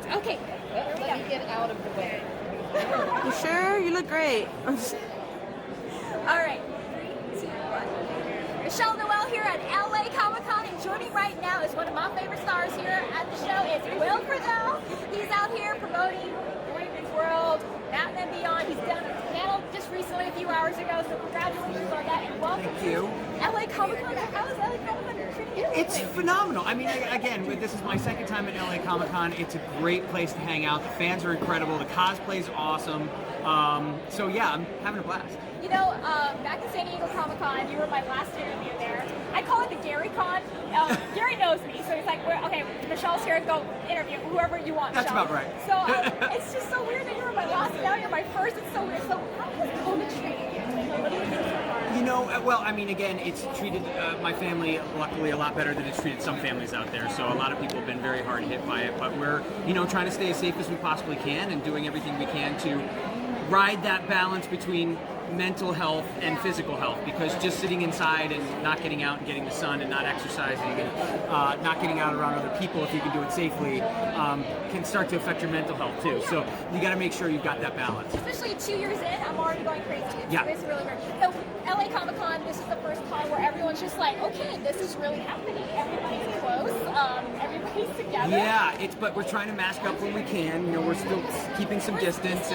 Perfect. Okay. Let me get out of the way. You sure? You look great. All right. 3, 2, 1. Michelle Noel here at LA Comic-Con, and joining right now is one of my favorite stars here at the show. It's Friedle. He's out here promoting Boy Meets World, Batman Beyond. He's done a panel just recently, a few hours ago, so congratulations on that, and welcome to LA Comic-Con. How is LA Comic-Con treating you? It's phenomenal. I mean, again, this is my second time at LA Comic-Con. It's a great place to hang out. The fans are incredible. The cosplay's awesome. So yeah, I'm having a blast. You know, back in San Diego Comic-Con, you were my last interview there. I call it the Gary Con. Gary knows me, so he's like, okay, Michelle's here, go interview whoever you want, That's Michelle. about right. So it's just so weird that you were my last, now you're my first. It's so weird. So how has COVID treated you? What do you think so far? You know, well, I mean, again, it's treated my family, luckily, a lot better than it's treated some families out there. So a lot of people have been very hard hit by it. But we're, trying to stay as safe as we possibly can and doing everything we can to ride that balance between mental health and physical health, because just sitting inside and not getting out and getting the sun and not exercising and not getting out around other people, if you can do it safely, can start to affect your mental health too. So you got to make sure you've got that balance. Especially 2 years in, I'm already going crazy. It's really weird. So LA Comic-Con, this is the first con where everyone's just like, okay, this is really happening. Everybody's close. Everybody's together. Yeah, but we're trying to mask up when we can. We're still keeping some distance,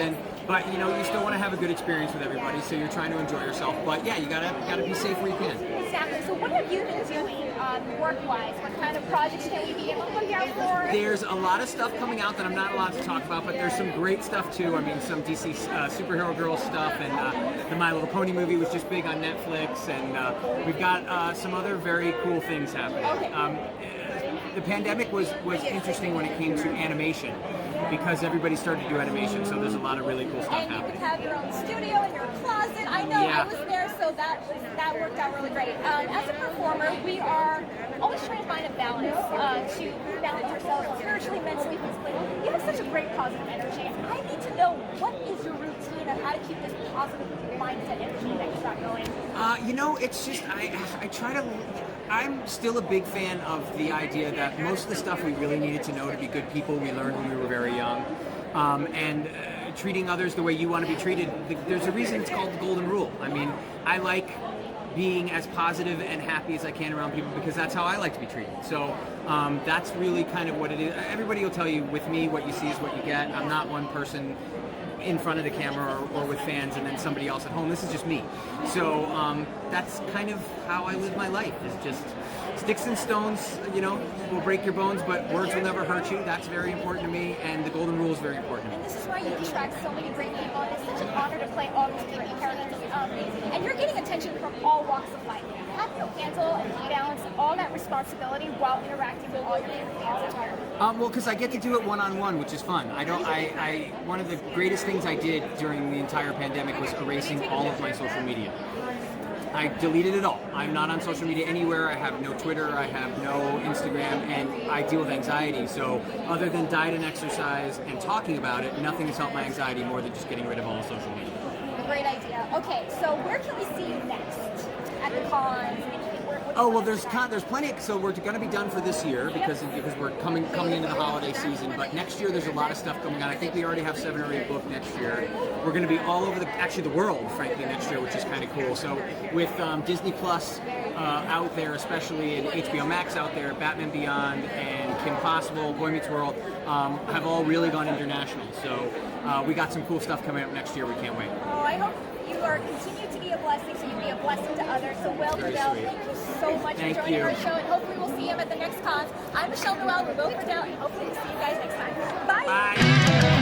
but you still want to have a good experience with everybody, so you're trying to enjoy yourself. But yeah, you gotta be safe where you can. Exactly. So what have you been doing work-wise? What kind of projects can we be able to look out for? There's a lot of stuff coming out that I'm not allowed to talk about, but there's some great stuff too. I mean, some DC superhero girl stuff, and the My Little Pony movie was just big on Netflix, and we've got some other very cool things happening. Okay. The pandemic was interesting when it came to animation, because everybody started to do animation, so there's a lot of really cool stuff happening. And you could have your own studio in your closet. I know, I was there, so that worked out really great. As a performer, we are always trying to find a balance to balance ourselves spiritually, mentally, physically. You have such a great positive energy. I need to know, what is your routine of how to keep this positive mindset energy that you got going? It's just, I try to, I'm still a big fan of the idea that most of the stuff we really needed to know to be good people, we learned when we were very young. And treating others the way you want to be treated, there's a reason it's called the golden rule. I mean, I like being as positive and happy as I can around people, because that's how I like to be treated. So that's really kind of what it is. Everybody will tell you, with me, what you see is what you get. I'm not one person in front of the camera or with fans and then somebody else at home. This is just me. So that's kind of how I live my life, is just sticks and stones, will break your bones, but words will never hurt you. That's very important to me, and the golden rule is very important to me. And this is why you attract so many great people, and it's such an honor to play all these great characters. And you're getting attention from all walks of life. How do you handle and balance all that responsibility while interacting with all your people all the time? Well, because I get to do it one-on-one, which is fun. One of the greatest things I did during the entire pandemic was erasing all of my social media. I deleted it all. I'm not on social media anywhere. I have no Twitter. I have no Instagram, and I deal with anxiety. So other than diet and exercise and talking about it, nothing has helped my anxiety more than just getting rid of all social media. Great idea. Okay, so where can we see you next? At the cons? Oh, well, there's plenty. So we're going to be done for this year because we're coming into the holiday season. But next year there's a lot of stuff coming on. I think we already have 7 or 8 booked next year. We're going to be all over the world, frankly, next year, which is kind of cool. So with Disney Plus out there, especially, and HBO Max out there, Batman Beyond and Kim Possible, Boy Meets World, have all really gone international. So we got some cool stuff coming up next year. We can't wait. Oh, I hope you continue to be a blessing, so you be a blessing to others. So Friedle, thank you so much for joining our show, and hopefully we'll see him at the next cons. I'm Michelle Noel, we're both Friedle, and hopefully we'll see you guys next time. Bye! Bye!